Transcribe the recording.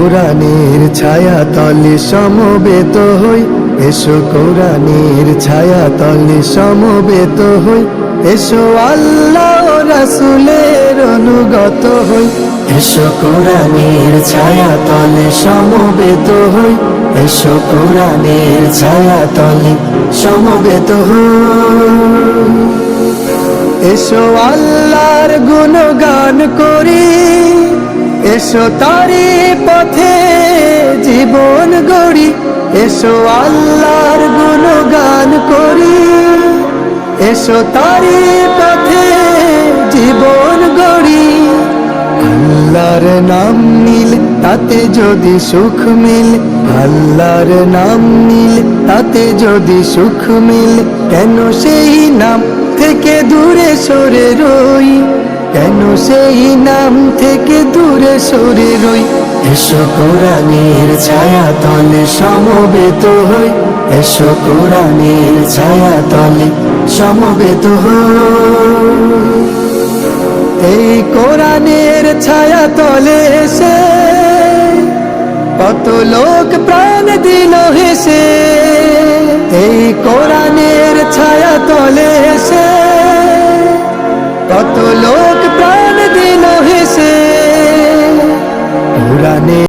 কোরআনের ছায়া তলে সমবেত হই, এসো কোরআনের ছায়া তলে সমবেত হই, এসো আল্লাহ রাসূলের অনুগত হই। এসো কোরআনের ছায়া তলে সমবেত হই, এসো কোরআনের ছায়া তলে সমবেত হই। এসো আল্লাহর গুণগান করি, এসো তারি পথে জীবন গড়ি। এসো আল্লাহর গুণগান করি, এসো তারি পথে জীবন গড়ি। আল্লাহর নাম নিল তাতে যদি সুখ মিল, আল্লাহর নাম নিল তাতে যদি সুখ মিল, কেন সেই নাম থেকে দূরে সরে রই, কেন সেই নাম থেকে দূরে সরে রই। এসো কোরআনের ছায়া তলে সমবেত হই, এসো কোরআনের ছায়া তলে সমবেত হই। এই কোরআনের ছায়া তলে এসে কত লোক প্রাণ দিল হেসে, এই কোরআনের ছায়া তলে এসে কত লোক